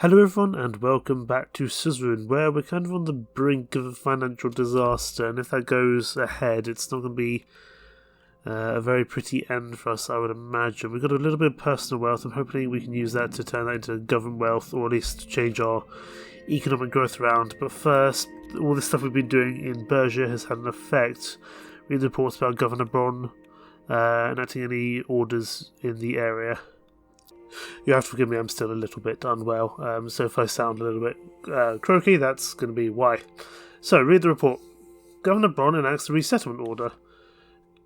Hello everyone and welcome back to Suzerain, where we're kind of on the brink of a financial disaster, and if that goes ahead it's not going to be a very pretty end for us, I would imagine. We've got a little bit of personal wealth. I'm hoping we can use that to turn that into government wealth, or at least change our economic growth around. But first, all this stuff we've been doing in Bergia has had an effect. Read reports about Governor Bron enacting any orders in the area. You have to forgive me, I'm still a little bit unwell, so if I sound a little bit croaky, that's going to be why. So, read the report. Governor Bron enacts a resettlement order.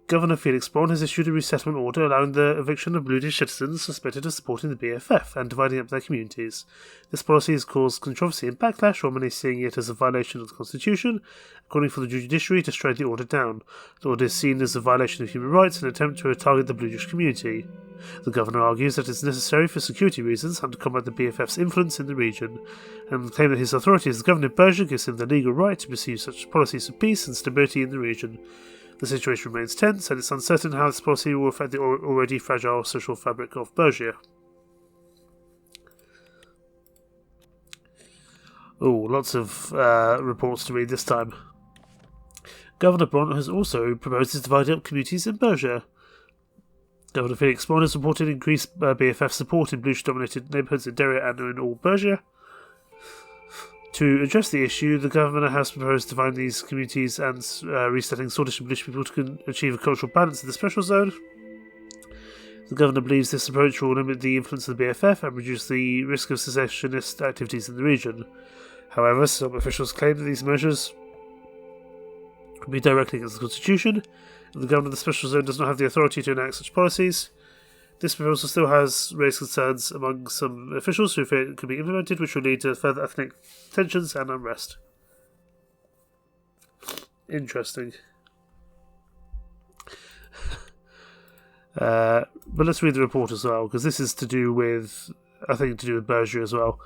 Governor Felix Bron has issued a resettlement order allowing the eviction of Bluish citizens suspected of supporting the BFF and dividing up their communities. This policy has caused controversy and backlash, with many seeing it as a violation of the Constitution, according for the judiciary to strike the order down. The order is seen as a violation of human rights and an attempt to target the Bluish community. The governor argues that it is necessary for security reasons and to combat the BFF's influence in the region, and claim that his authority as the governor of Bergia gives him the legal right to pursue such policies of peace and stability in the region. The situation remains tense, and it's uncertain how this policy will affect the already fragile social fabric of Bergia. Oh, lots of reports to read this time. Governor Bron has also proposed to divide up communities in Bergia. Governor Felix Bron has reported increased BFF support in Bluish-dominated neighbourhoods in Deria and in all Bergia. To address the issue, the governor has proposed dividing these communities and resetting Sordish and Bluish people to achieve a cultural balance in the special zone. The governor believes this approach will limit the influence of the BFF and reduce the risk of secessionist activities in the region. However, some officials claim that these measures would be directly against the Constitution, and the governor of the special zone does not have the authority to enact such policies. This proposal still has raised concerns among some officials who fear it could be implemented, which will lead to further ethnic tensions and unrest. Interesting. But let's read the report as well, because this is to do with, I think, to do with Bergia as well.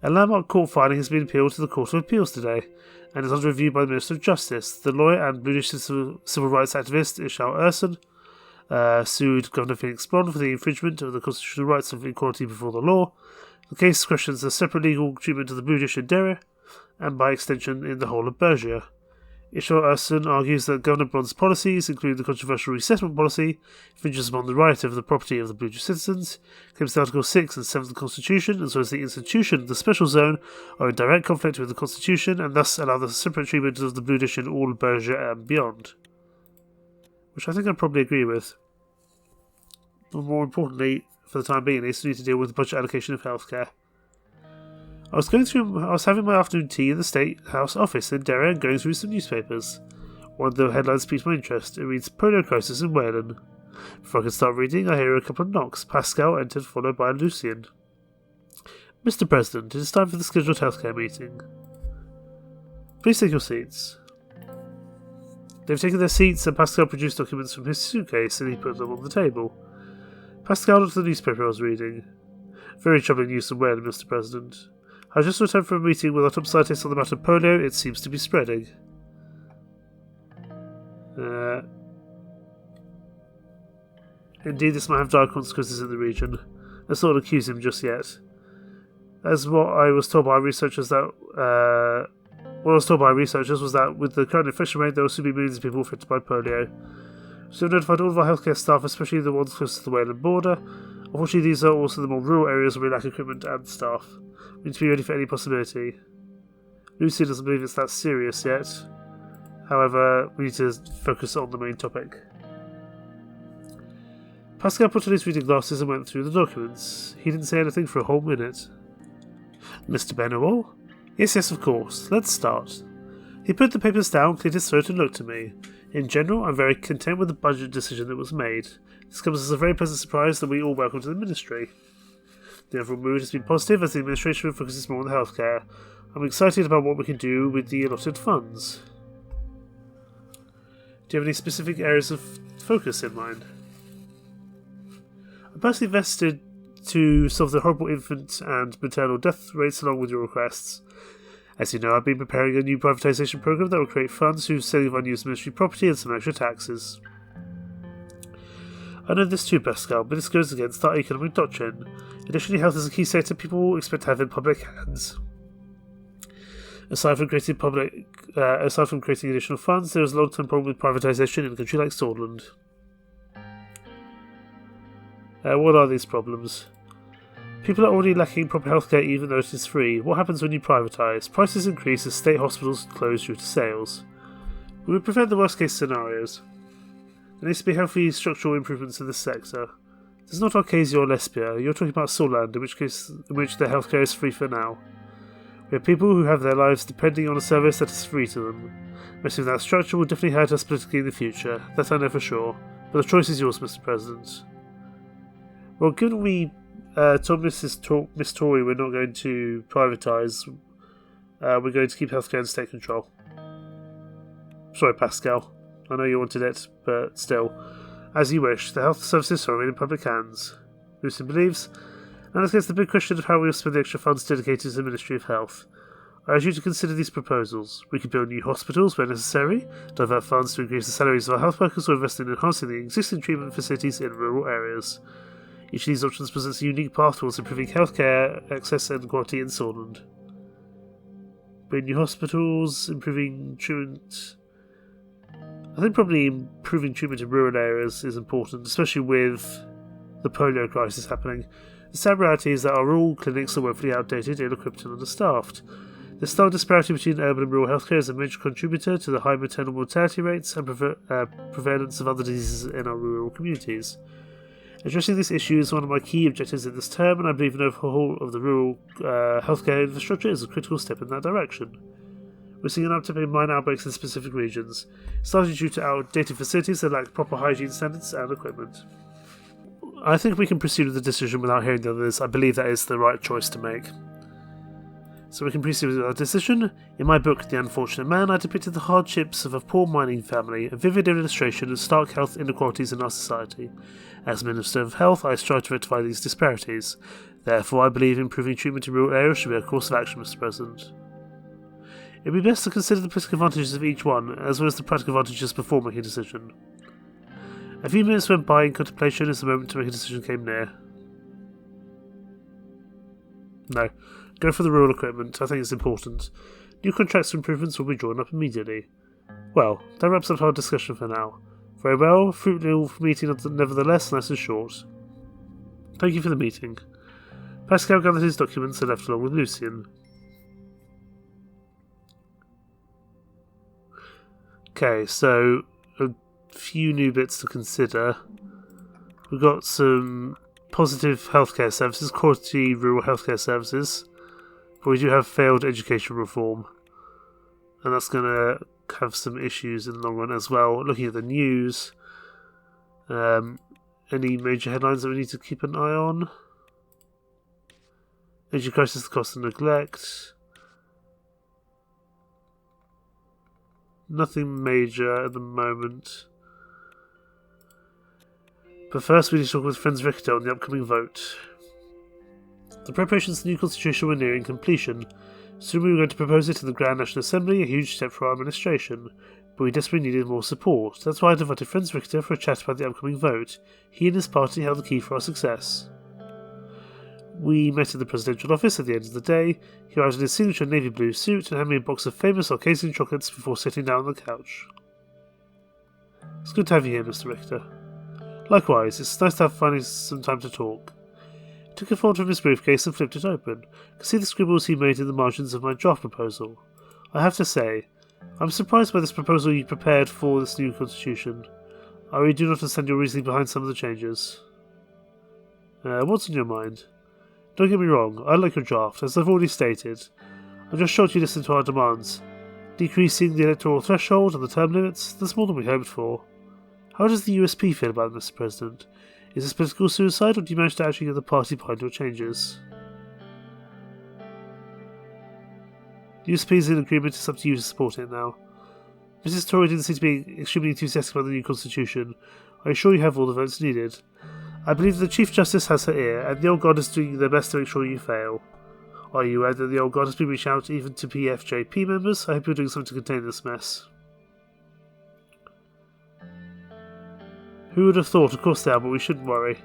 A landmark court filing has been appealed to the Court of Appeals today, and is under review by the Minister of Justice. The lawyer and Bluish civil rights activist Ishal Ersan sued Governor Felix Bron for the infringement of the constitutional rights of equality before the law. The case questions the separate legal treatment of the Bluish in Deria, and by extension in the whole of Bergia. Ishal Ersan argues that Governor Bron's policies, including the controversial resettlement policy, infringes upon the right of the property of the Bluish citizens, claims that Article 6 and 7 of the Constitution, as well as the institution of the special zone, are in direct conflict with the Constitution, and thus allow the separate treatment of the Bluish in all Bergia and beyond. Which I think I probably agree with. But more importantly, for the time being, they need to deal with the budget allocation of healthcare. I was having my afternoon tea in the State House office in Deria and going through some newspapers. One of the headlines piqued my interest. It reads, Polio Crisis in Wales. Before I could start reading, I hear a couple of knocks. Pascal entered, followed by Lucien. Mr. President, it is time for the scheduled healthcare meeting. Please take your seats. They've taken their seats, and Pascal produced documents from his suitcase, and he put them on the table. Pascal looked at the newspaper I was reading. Very troubling news from Wales, Mr. President. I just returned from a meeting with our top scientists on the matter of polio. It seems to be spreading. Indeed, this might have dire consequences in the region. Let's not accuse him just yet. As what I was told by researchers was that with the current infection rate, there will soon be millions of people affected by polio. So we've notified all of our healthcare staff, especially the ones close to the Wales border. Unfortunately, these are also the more rural areas where we lack equipment and staff. We need to be ready for any possibility. Lucy doesn't believe it's that serious yet. However, we need to focus on the main topic. Pascal put on his reading glasses and went through the documents. He didn't say anything for a whole minute. Mr. Benowell? Yes, of course. Let's start. He put the papers down, cleared his throat and looked at me. In general, I'm very content with the budget decision that was made. This comes as a very pleasant surprise that we all welcome to the ministry. The overall mood has been positive as the administration focuses more on the healthcare. I'm excited about what we can do with the allotted funds. Do you have any specific areas of focus in mind? I'm personally vested to solve the horrible infant and maternal death rates along with your requests. As you know, I've been preparing a new privatisation program that will create funds whose sale of unused ministry property and some extra taxes. I know this too, Pascal, but this goes against our economic doctrine. Additionally, health is a key sector people expect to have in public hands. Aside from creating additional funds, there is a long-term problem with privatisation in a country like Swordland. What are these problems? People are already lacking proper healthcare even though it is free. What happens when you privatise? Prices increase as state hospitals close due to sales. We would prevent the worst-case scenarios. There needs to be healthy structural improvements in this sector. This is not Arcasia or Lesbia. You're talking about Solland, in which their healthcare is free for now. We have people who have their lives depending on a service that is free to them. Messing with that structure will definitely hurt us politically in the future. That I know for sure. But the choice is yours, Mr. President. Well, given we told Miss Tory we're not going to privatise, we're going to keep healthcare in state control. Sorry, Pascal. I know you wanted it, but still. As you wish, the health services shall remain in public hands. Lucian believes, and this gets the big question of how we will spend the extra funds dedicated to the Ministry of Health. I urge you to consider these proposals. We could build new hospitals where necessary, divert funds to increase the salaries of our health workers, or invest in enhancing the existing treatment facilities in rural areas. Each of these options presents a unique path towards improving healthcare access and quality in Swordland. Building new hospitals, improving treatment. I think probably improving treatment in rural areas is important, especially with the polio crisis happening. The sad reality is that our rural clinics are woefully outdated, ill-equipped and understaffed. The stark disparity between urban and rural healthcare is a major contributor to the high maternal mortality rates and prevalence of other diseases in our rural communities. Addressing this issue is one of my key objectives in this term, and I believe an overhaul of the rural healthcare infrastructure is a critical step in that direction. We're seeing an uptick in minor outbreaks in specific regions, starting due to outdated facilities that lack proper hygiene standards and equipment. I think we can proceed with the decision without hearing the others. I believe that is the right choice to make. So we can proceed with our decision. In my book, The Unfortunate Man, I depicted the hardships of a poor mining family, a vivid illustration of stark health inequalities in our society. As Minister of Health, I strive to rectify these disparities. Therefore, I believe improving treatment in rural areas should be a course of action, Mr. President. It would be best to consider the political advantages of each one, as well as the practical advantages before making a decision. A few minutes went by in contemplation as the moment to make a decision came near. No. Go for the rural equipment. I think it's important. New contracts for improvements will be drawn up immediately. Well, that wraps up our discussion for now. Very well, fruitful meeting nevertheless, nice and short. Thank you for the meeting. Pascal gathered his documents and left along with Lucian. Okay, so a few new bits to consider. We've got some positive healthcare services, quality rural healthcare services, but we do have failed education reform, and that's going to have some issues in the long run as well. Looking at the news, any major headlines that we need to keep an eye on? Energy crisis, the cost of neglect. Nothing major at the moment. But first we need to talk with Friends Richter on the upcoming vote. The preparations for the new constitution were nearing completion. Soon we were going to propose it in the Grand National Assembly, a huge step for our administration. But we desperately needed more support. That's why I invited Friends Richter for a chat about the upcoming vote. He and his party held the key for our success. We met in the presidential office at the end of the day. He arrived in his signature navy blue suit and handed me a box of famous Arcasian chocolates before sitting down on the couch. It's good to have you here, Mr. Richter. Likewise, it's nice to have finally some time to talk. He took a folder from his briefcase and flipped it open. I could see the scribbles he made in the margins of my draft proposal. I have to say, I'm surprised by this proposal you prepared for this new constitution. I really do not understand your reasoning behind some of the changes. What's in your mind? Don't get me wrong, I like your draft, as I've already stated. I'm just shocked you listened to our demands. Decreasing the electoral threshold and the term limits, that's more than we hoped for. How does the USP feel about it, Mr. President? Is this political suicide, or do you manage to actually get the party behind your changes? The USP is in agreement, it's up to you to support it now. Mrs. Tory didn't seem to be extremely enthusiastic about the new constitution. I assure you have all the votes needed. I believe the Chief Justice has her ear, and the Old Guard is doing their best to make sure you fail. Are you aware that the Old Guard has been reaching out even to PFJP members? I hope you're doing something to contain this mess. Who would have thought? Of course they are, but we shouldn't worry.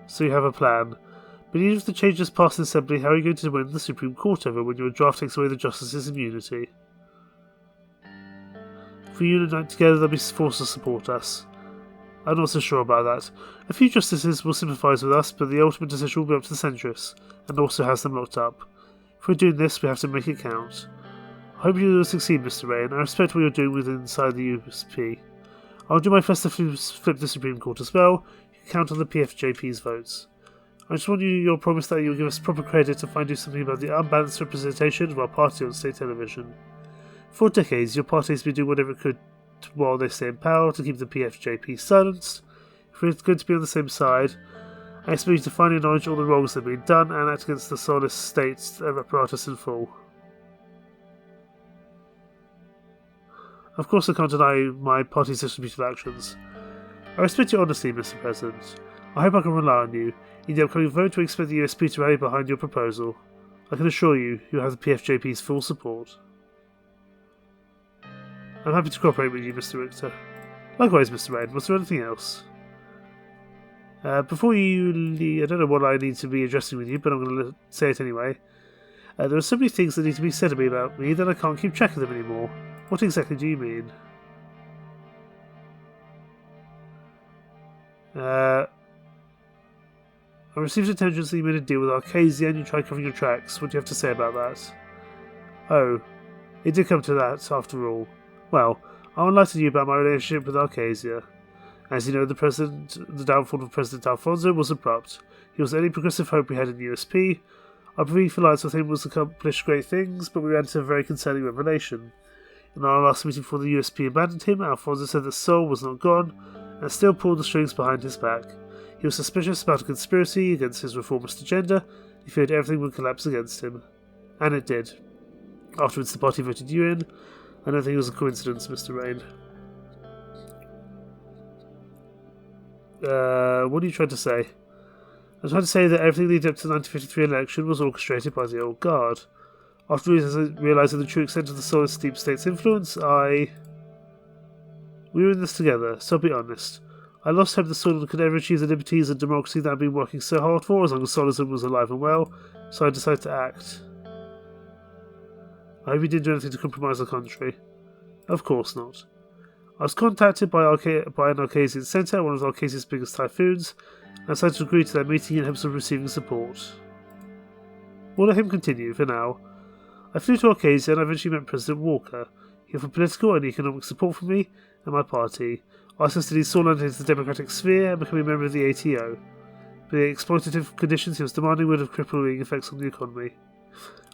So you have a plan. But even if the changes pass the Assembly, how are you going to win the Supreme Court over when your draft takes away the Justices' immunity? If we unite together, they'll be forced to support us. I'm not so sure about that. A few Justices will sympathise with us, but the ultimate decision will be up to the centrists, and also has them locked up. If we're doing this, we have to make it count. I hope you will succeed, Mr. Rayne. I respect what you're doing inside the USP. I'll do my best to flip the Supreme Court as well. You can count on the PFJP's votes. I just want your promise that you'll give us proper credit to do something about the unbalanced representation of our party on state television. For decades, your party has been doing whatever it could while they stay in power to keep the PFJP silenced. If we're going to be on the same side, I expect you to finally acknowledge all the wrongs that have been done and act against the soulless state apparatus in full. Of course, I can't deny my party's distributive actions. I respect your honesty, Mr. President. I hope I can rely on you. In the upcoming vote, we expect the USP to rally behind your proposal. I can assure you, you have the PFJP's full support. I'm happy to cooperate with you, Mr. Richter. Likewise, Mr. Rayne. Was there anything else? Before you leave, I don't know what I need to be addressing with you, but I'm going to say it anyway. There are so many things that need to be said about me that I can't keep track of them anymore. What exactly do you mean? I received intelligence that you made a deal with Arcasia and you tried covering your tracks. What do you have to say about that? Oh, it did come to that, after all. Well, I'll enlighten you about my relationship with Arcasia. As you know, the downfall of President Alfonso was abrupt. He was the only progressive hope we had in the USP. Our brief alliance with him was to accomplish great things, but we ran into a very concerning revelation. In our last meeting before the USP abandoned him, Alfonso said that Sol was not gone, and still pulled the strings behind his back. He was suspicious about a conspiracy against his reformist agenda. He feared everything would collapse against him. And it did. Afterwards, the party voted you in. I don't think it was a coincidence, Mr. Rayne. What are you trying to say? I'm trying to say that everything leading up to the 1953 election was orchestrated by the old guard. After realising the true extent of the Solist Deep State's influence, we were in this together, so I'll be honest. I lost hope that Solon could ever achieve the liberties and democracy that I've been working so hard for as long as Solism was alive and well, so I decided to act. I hope you didn't do anything to compromise the country. Of course not. I was contacted by an Arcasian centre, one of Arcasia's biggest typhoons, and I decided to agree to that meeting in hopes of receiving support. We'll let him continue, for now. I flew to Arcasia and I eventually met President Walker. He offered political and economic support for me and my party, asked us to lead Solon into the democratic sphere and become a member of the ATO. But the exploitative conditions he was demanding would have crippling effects on the economy.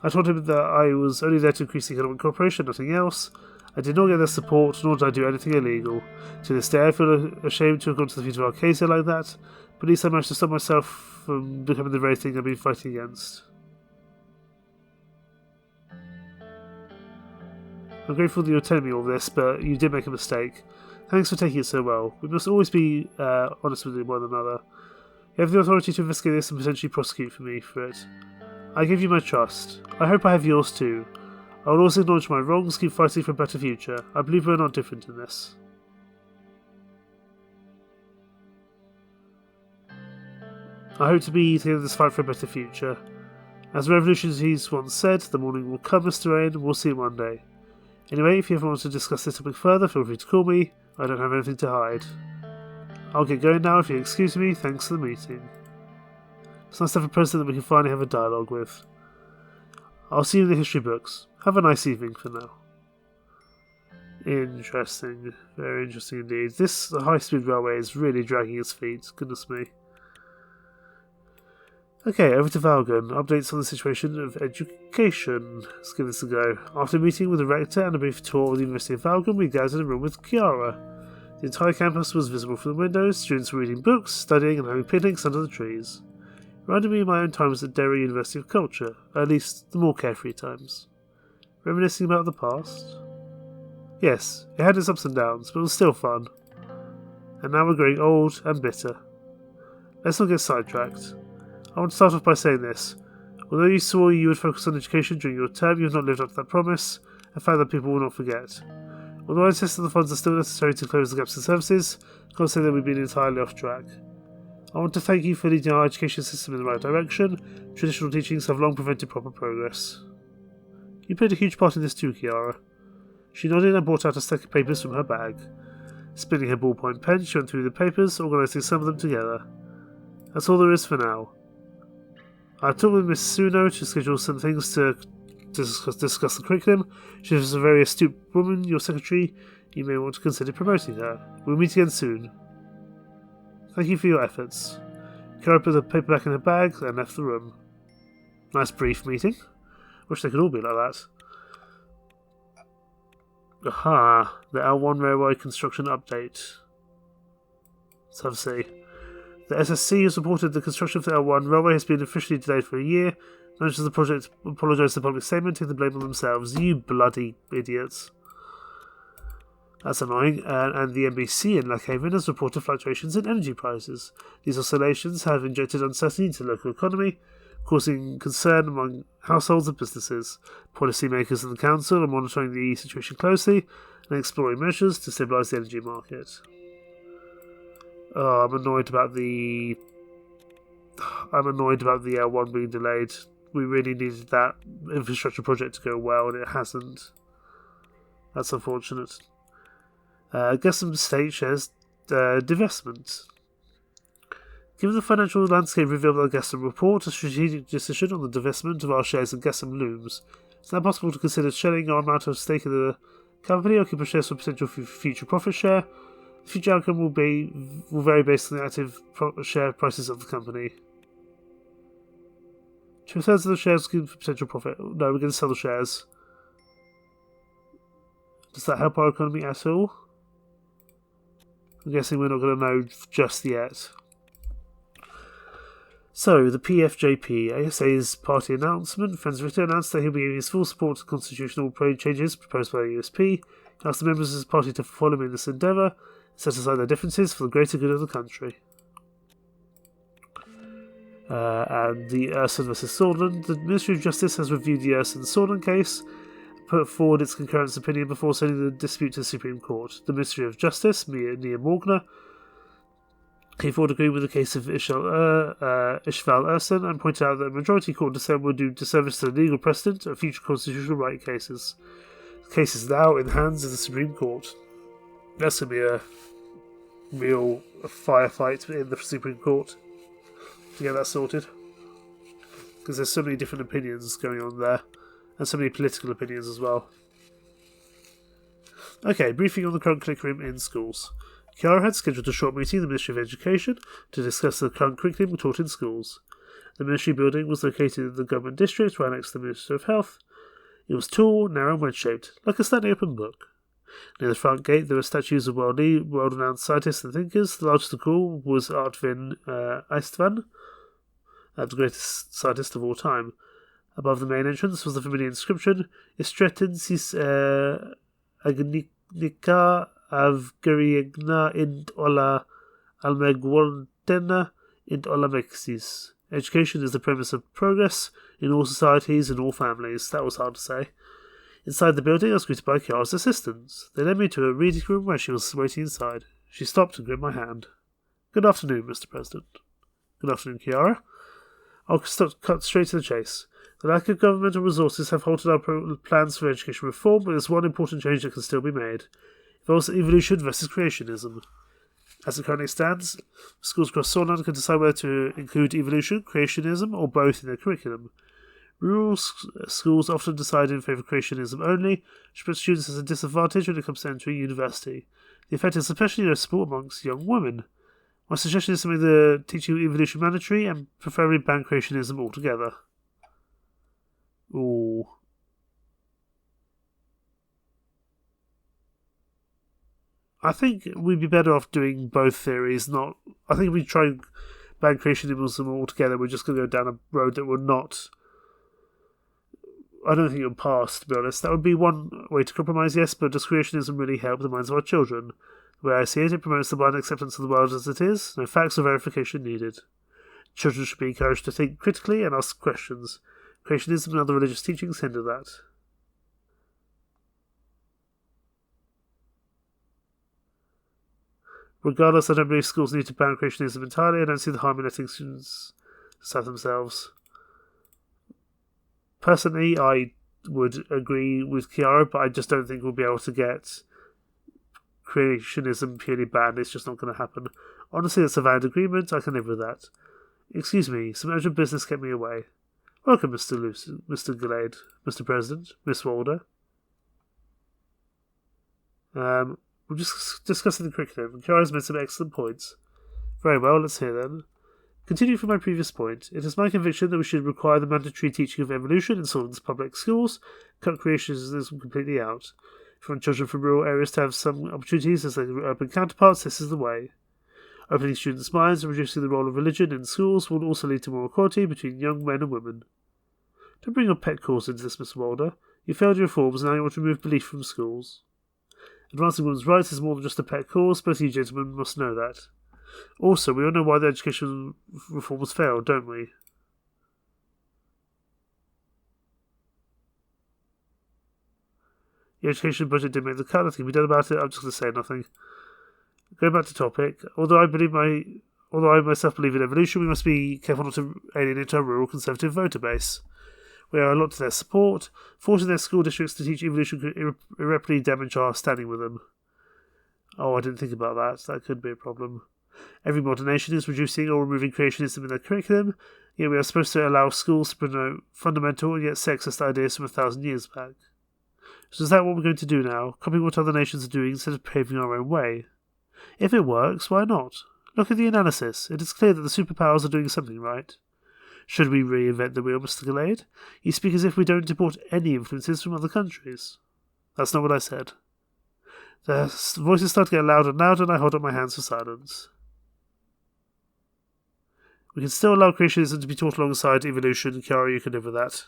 I told him that I was only there to increase economic cooperation, nothing else. I did not get their support, nor did I do anything illegal. To this day I feel ashamed to have gone to the feet of Arcasia like that, but at least I managed to stop myself from becoming the very thing I've been fighting against. I'm grateful that you're telling me all this, but you did make a mistake. Thanks for taking it so well. We must always be honest with one another. You have the authority to investigate this and potentially prosecute me for it. I give you my trust. I hope I have yours too. I will also acknowledge my wrongs, keep fighting for a better future. I believe we are not different in this. I hope to be together in this fight for a better future. As the revolutionaries once said, the morning will come, Mr. Rayne, and we'll see you one day. Anyway, if you ever want to discuss this topic further, feel free to call me. I don't have anything to hide. I'll get going now if you excuse me. Thanks for the meeting. It's nice to have a president that we can finally have a dialogue with. I'll see you in the history books. Have a nice evening for now. Interesting. Very interesting indeed. This high-speed railway is really dragging its feet. Goodness me. Okay, over to Valgon. Updates on the situation of education. Let's give this a go. After a meeting with the rector and a brief tour of the University of Valgon, we gathered in a room with Chiara. The entire campus was visible from the windows. Students were reading books, studying and having picnics under the trees. Reminded me of my own times at Derry University of Culture, at least the more carefree times. Reminiscing about the past? Yes, it had its ups and downs, but it was still fun. And now we're growing old and bitter. Let's not get sidetracked. I want to start off by saying this. Although you swore you would focus on education during your term, you have not lived up to that promise, a fact that people will not forget. Although I insist that the funds are still necessary to close the gaps in services, I can't say that we've been entirely off track. I want to thank you for leading our education system in the right direction. Traditional teachings have long prevented proper progress. You played a huge part in this too, Kiara. She nodded and brought out a stack of papers from her bag. Spinning her ballpoint pen, she went through the papers, organising some of them together. That's all there is for now. I talked with Miss Suno to schedule some things to discuss the curriculum. She is a very astute woman, your secretary. You may want to consider promoting her. We'll meet again soon. Thank you for your efforts. Kiara put the paper back in her bag and left the room. Nice brief meeting. Wish they could all be like that. Aha, the L1 railway construction update. Let's have a see. The SSC has reported the construction of the L1 railway has been officially delayed for a year. Managers of the project apologise for the public statement, take the blame on themselves. You bloody idiots. That's annoying. And the NBC in Lockhaven has reported fluctuations in energy prices. These oscillations have injected uncertainty into the local economy, causing concern among households and businesses. Policymakers and the council are monitoring the situation closely and exploring measures to stabilise the energy market. Oh, I'm annoyed about the L1 being delayed. We really needed that infrastructure project to go well, and it hasn't. That's unfortunate. Gesam State shares divestment. Given the financial landscape revealed by the Gesam report, a strategic decision on the divestment of our shares in Gesam looms. It's now possible to consider selling our amount of stake in the company or keep our shares for potential future profit share. The future outcome will vary based on the active share prices of the company. 2/3 of the shares given for potential profit. No, we're going to sell the shares. Does that help our economy at all? I'm guessing we're not going to know just yet. So, the PFJP, ASA's party announcement, Franz Ritter announced that he'll be giving his full support to constitutional changes proposed by the USP. He asked the members of his party to follow him in this endeavour and set aside their differences for the greater good of the country. And the Urson vs. Swordland. The Ministry of Justice has reviewed the Urson-Swordland case, put forward its concurrence opinion before sending the dispute to the Supreme Court. The Ministry of Justice, Nia Morgner, came forward agreeing with the case of Ishval Urson and pointed out that a majority court dissent would do disservice to the legal precedent of future constitutional right cases. The case is now in the hands of the Supreme Court. That's going to be a real firefight in the Supreme Court to get that sorted. Because there's so many different opinions going on there. And so many political opinions as well. Okay, briefing on the current curriculum in schools. Kiara had scheduled a short meeting in the Ministry of Education to discuss the current curriculum taught in schools. The ministry building was located in the government district right next to the Ministry of Health. It was tall, narrow and wedge-shaped, like a slightly open book. Near the front gate there were statues of world-renowned scientists and thinkers. The largest of all was Artvin Eistvan, the greatest scientist of all time. Above the main entrance was the familiar inscription, Istretensis Agnica Avgeriegna int Ola Almegwaldena int Ola Mexis. Education is the premise of progress in all societies and all families. That was hard to say. Inside the building I was greeted by Kiara's assistants. They led me to a reading room where she was waiting inside. She stopped and gripped my hand. Good afternoon, Mr. President. Good afternoon, Kiara. I'll cut straight to the chase. The lack of governmental resources have halted our plans for education reform, but there's one important change that can still be made. It involves evolution versus creationism. As it currently stands, schools across Swordland can decide whether to include evolution, creationism, or both in their curriculum. Rural schools often decide in favour of creationism only, which puts students at a disadvantage when it comes to entering university. The effect is especially noticeable amongst young women. My suggestion is to make the teaching of evolution mandatory and preferably ban creationism altogether. Ooh. I think we'd be better off doing both theories, I think if we try and ban creationism altogether, we're just going to go down a road that would not... I don't think it would pass, to be honest. That would be one way to compromise, yes, but does creationism really help the minds of our children? The way I see it, it promotes the blind acceptance of the world as it is, no facts or verification needed. Children should be encouraged to think critically and ask questions. Creationism and other religious teachings hinder that. Regardless, I don't believe schools need to ban creationism entirely. I don't see the harm in letting students decide themselves. Personally, I would agree with Kiara, but I just don't think we'll be able to get creationism purely banned. It's just not going to happen. Honestly, it's a valid agreement. I can live with that. Excuse me, some urgent business kept me away. Welcome, Mr. Gillade, Mr. President, Miss Walder. We're just discussing the curriculum. Kiara's made some excellent points. Very well, let's hear them. Continuing from my previous point, it is my conviction that we should require the mandatory teaching of evolution in Sworden's public schools, cut creationism completely out. If we want children from rural areas to have some opportunities as their urban counterparts, this is the way. Opening students' minds and reducing the role of religion in schools will also lead to more equality between young men and women. Don't bring your pet cause into this, Mr. Walder. You failed your reforms and now you want to remove belief from schools. Advancing women's rights is more than just a pet cause, both you gentlemen must know that. Also, we all know why the education reforms failed, don't we? The education budget didn't make the cut, nothing can be done about it, I'm just going to say nothing. Going back to topic, although I myself believe in evolution, we must be careful not to alienate our rural conservative voter base. We owe a lot to their support. Forcing their school districts to teach evolution could irreparably damage our standing with them. Oh, I didn't think about that. That could be a problem. Every modern nation is reducing or removing creationism in their curriculum, yet we are supposed to allow schools to promote fundamental and yet sexist ideas from 1,000 years back. So is that what we're going to do now? Copying what other nations are doing instead of paving our own way? If it works, why not? Look at the analysis. It is clear that the superpowers are doing something right. Should we reinvent the wheel, Mr. Gillade? You speak as if we don't import any influences from other countries. That's not what I said. The voices start to get louder and louder, and I hold up my hands for silence. We can still allow creationism to be taught alongside evolution. Kiara, you can live with that.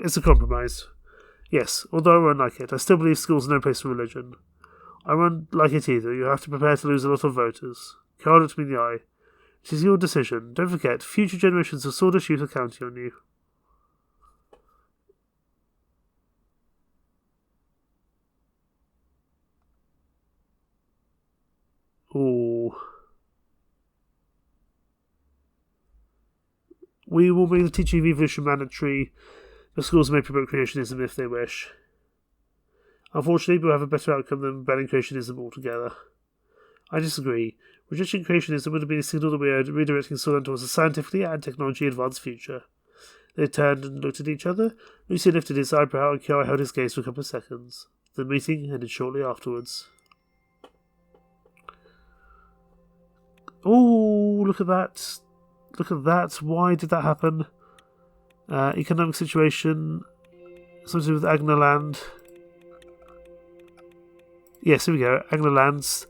It's a compromise. Yes, although I won't like it, I still believe schools are no place for religion. I won't like it either. You have to prepare to lose a lot of voters. Kiara looked me in the eye. It is your decision. Don't forget, future generations of Swordish youth are counting on you. Ooh. We will make the teaching of evolution mandatory. The schools may promote creationism if they wish. Unfortunately, we'll have a better outcome than banning creationism altogether. I disagree. Rejecting creationism would have been a signal that we are redirecting Suzerain towards a scientifically and technologically advanced future. They turned and looked at each other. Lucy lifted his eyebrow and Kiara held his gaze for a couple of seconds. The meeting ended shortly afterwards. Oh, look at that. Look at that. Why did that happen? Economic situation. Something to do with Agnaland. Yes, here we go. Agnaland's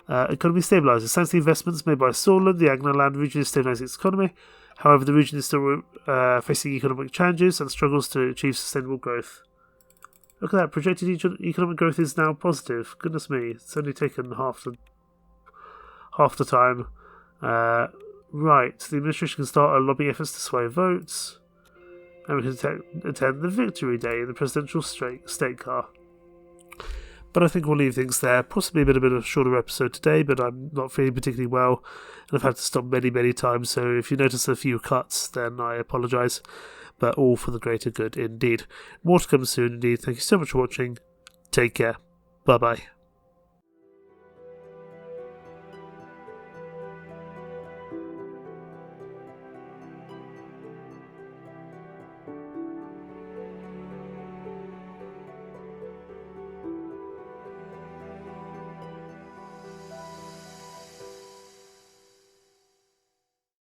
economy stabilises. Thanks to the investments made by Sorland, the Agnaland region is stabilising its economy. However, the region is still facing economic challenges and struggles to achieve sustainable growth. Look at that. Projected economic growth is now positive. Goodness me. It's only taken half the time. Right. The administration can start our lobbying efforts to sway votes. And we can attend the Victory Day in the presidential state car. But I think we'll leave things there. Possibly a bit of a shorter episode today, but I'm not feeling particularly well, and I've had to stop many, many times, so if you notice a few cuts, then I apologise, but all for the greater good indeed. More to come soon indeed. Thank you so much for watching. Take care. Bye-bye.